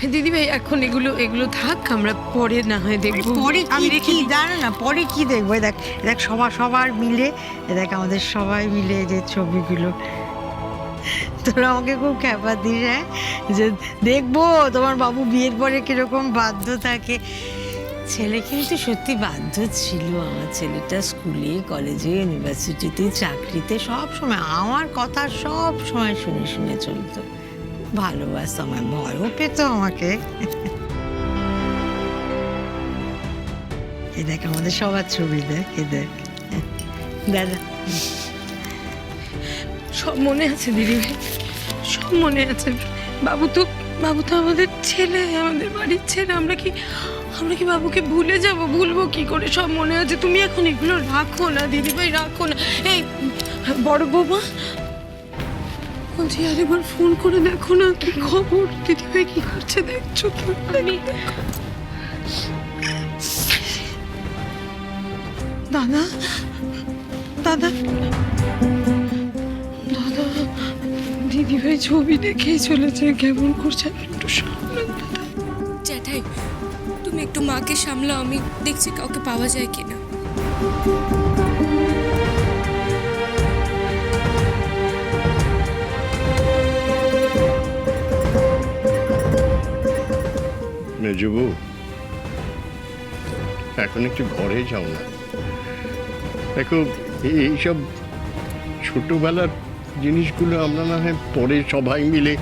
দিদি ভাই এখন এগুলো এগুলো থাক, আমরা পরে না হয় দেখবো। পরে আমি কি রেখে কি দিই। জানো না, পরে কি দেখবো? দেখ দেখ সবার মিলে, দেখ আমাদের সবাই মিলে যে ছবিগুলো, তোরা আমাকে খুব খ্যাপা দিস, হ্যাঁ, যে দেখবো তোমার বাবু বিয়ের পরে কিরকম বাধ্য থাকে। ছেলে কিন্তু সত্যি বাধ্য ছিল। আমার ছেলেটা স্কুলে, কলেজে, ইউনিভার্সিটিতে, চাকরিতে সব সময় আমার কথা সব সময় শুনে শুনে চলতো। ভালোবাসতো, আমার ভয়ও পেত আমাকে। এ দেখ আমাদের সবার ছবি, দেখ এ দেখ দাদা। সব মনে আছে দিদি ভাই, সব মনে আছে। বাবু তো আমাদের ছেলে, আমাদের বাড়ির ছেলে। আমরা কি বাবুকে ভুলে যাব? ভুলবো কি করে? সব মনে আছে। তুমি এখন এগুলো রাখো না দিদি ভাই, রাখো না। এই বড় বৌমা বলছি, আরেকবার ফোন করে দেখো না কি খবর, দিদি ভাই কি করছে দেখছো তুমি? দাদা দাদা দাদা, দিদি ভাই ছবি দেখেই চলেছে, কেমন করছে, আপনি একটু সামলান দাদা। জ্যাঠাই, তুমি একটু মাকে সামলাও, আমি দেখছি কাউকে পাওয়া যায় কিনা। মেজবু, এখন একটু ঘরে যাও না। দেখো এইসব ছোটবেলার জিনিসগুলো আমরা না হয় পরে সবাই মিলে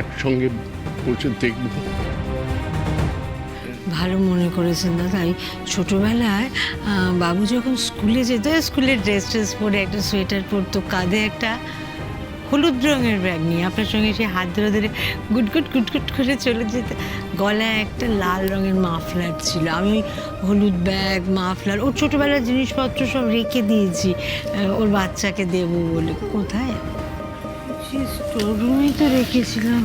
একসঙ্গে বসে দেখবো। ভালো মনে করেছেন দাদা। এই ছোটোবেলায় বাবু যখন স্কুলে যেত, স্কুলের ড্রেস পরে একটা সোয়েটার পরতো, কাঁধে একটা হলুদ রঙের ব্যাগ নিয়ে আপনার সঙ্গে সে হাত ধরে ধরে গুটগুট করে চলে যেত। গলায় একটা লাল রঙের মাফলার ছিল। আমি হলুদ ব্যাগ, মাফলার, ওর ছোটোবেলার জিনিসপত্র সব রেখে দিয়েছি ওর বাচ্চাকে দেবো বলে। কোথায়? স্টোর রুমেই তো রেখেছিলাম।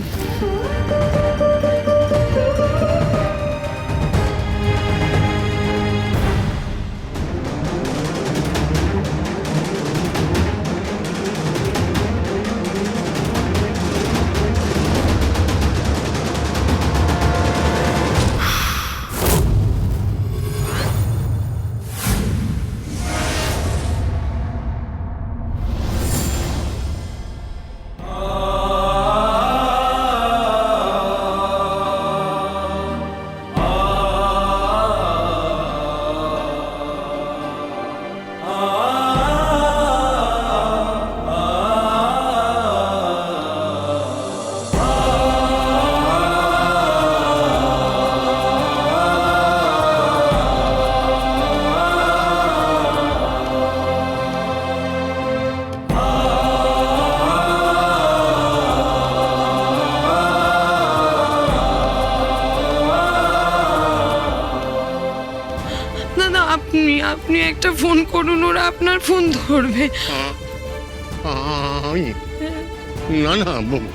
দাদা আপনি একটা ফোন করুন, ওরা আপনার ফোন ধরবে। আমি না না বাবু,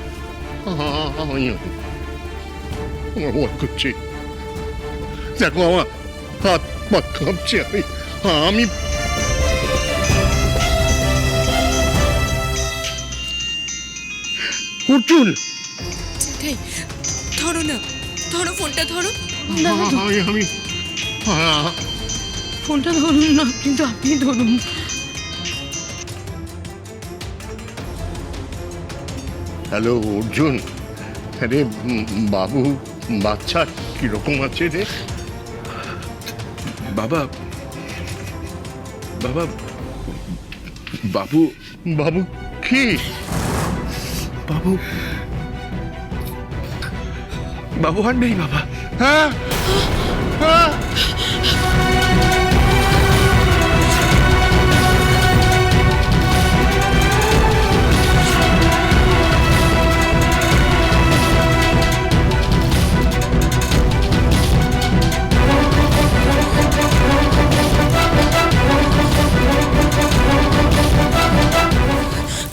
আমি আমার ভয় করছে। দেখো আমার হাত পা কাঁপছে। আমি অর্জুন, জ্যাঠাই, ধরো না, ধরো ফোনটা, ধরো। আমি ফোনটা ধরুন না, কিন্তু আপনি ধরুন। হ্যালো অর্জুন, আরে বাবু বাচ্চা কিরকম আছে রে? বাবা, বাবা, বাবু, বাবু কি? বাবু, বাবু আর নেই বাবা। হ্যাঁ হ্যাঁ।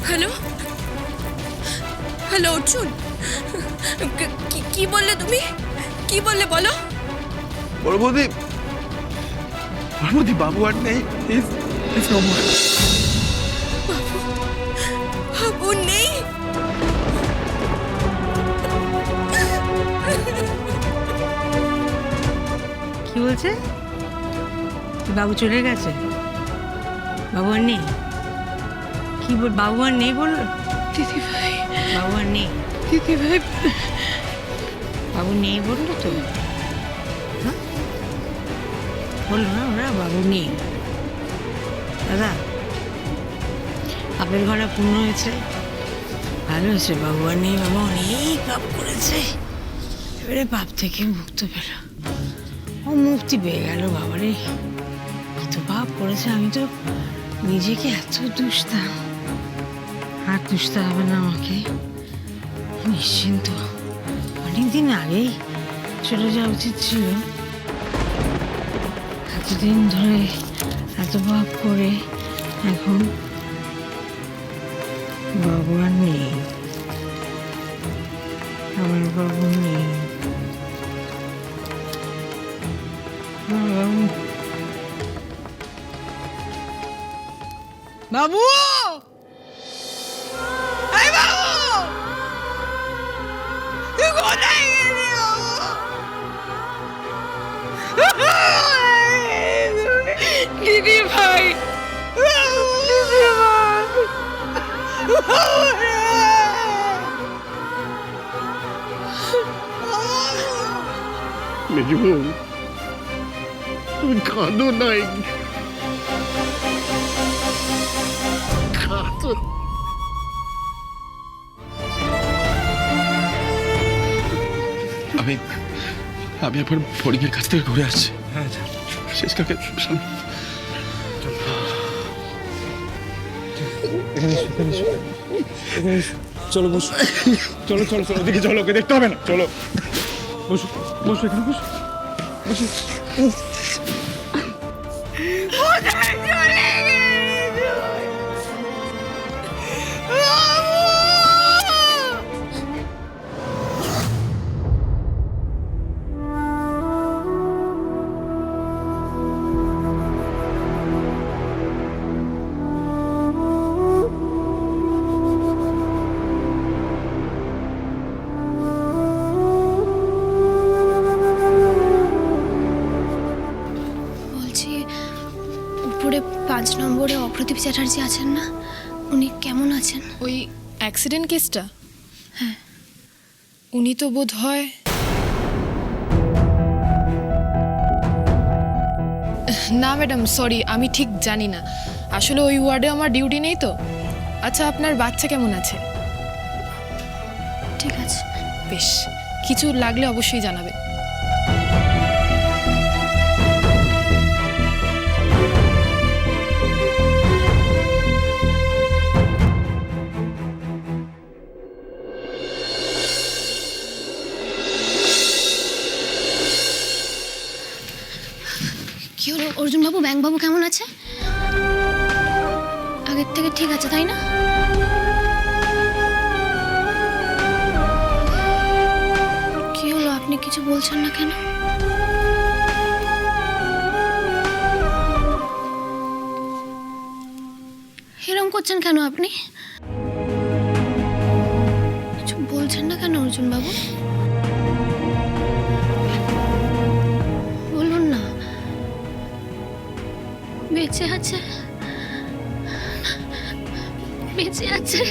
হ্যালো, হ্যালো অর্জুন, কি বললে তুমি? কি বললে বলো? বড় বৌদি, বড় বৌদি, বাবু আর নেই। বাবু নেই? বলছে? বাবু চলে গেছে? বাবু আর নেই? কি বল, বাবু আর নেই বললো? দিদি ভাই, বাবু আর নেই? দিদি ভাই, বাবু নেই বললো তো? হ্যাঁ, বললো না ওরা বাবু নেই? দাদা, পাপের ঘরে পূর্ণ হয়েছে, ভালো হয়েছে। বাবু আর নেই, বাবা অনেক পাপ করেছে, এবারে পাপ থেকে মুক্ত পেল, ও মুক্তি পেয়ে গেল। বাবারে কত পাপ করেছে, আমি তো নিজেকে এত দুষতাম, আর দুষতে হবে না আমাকে, নিশ্চিন্ত। অনেকদিন আগেই চলে যাওয়া উচিত ছিল, এতদিন ধরে এত পাপ করে এখন বাবু আর নেই, আমার বাবু নেই, আমার বাবু। বাবু, এই বাবু, তুই কোথায় গেলি বাবু? দিদি ভাই, মেজবু, তুমি কাঁদো নাই, কাঁদো। আমি একবার ফড়িংয়ের কাছ থেকে ঘুরে আসছি। হ্যাঁ, শেষ কাকে চলো বসো, চলো চলো চলো, দেখি চলো, ওকে দেখতে হবে না, চলো বসো বসো, এখানে বসো বসো। বলছি, উপরে 5 নম্বরে অপ্রদীপ চ্যাটার্জি আছেন না, উনি কেমন আছেন? ওই অ্যাক্সিডেন্ট কেসটা? হ্যাঁ, উনি তো বোধ হয় না ম্যাডাম, সরি, আমি ঠিক জানি না, আসলে ওই ওয়ার্ডে আমার ডিউটি নেই তো। আচ্ছা, আপনার বাচ্চা কেমন আছে? ঠিক আছে। বেশ, কিছু লাগলে অবশ্যই জানাবেন। কি হলো অর্জুন বাবু, ব্যাংক বাবু কেমন আছে? আগের থেকে ঠিক আছে তাই না? কি হলো, আপনি কিছু বলছেন না কেন? এরকম করছেন কেন আপনি? কিছু বলছেন না কেন অর্জুন বাবু? বলুন না। বেঁচে আছে, বেঁচে আছে।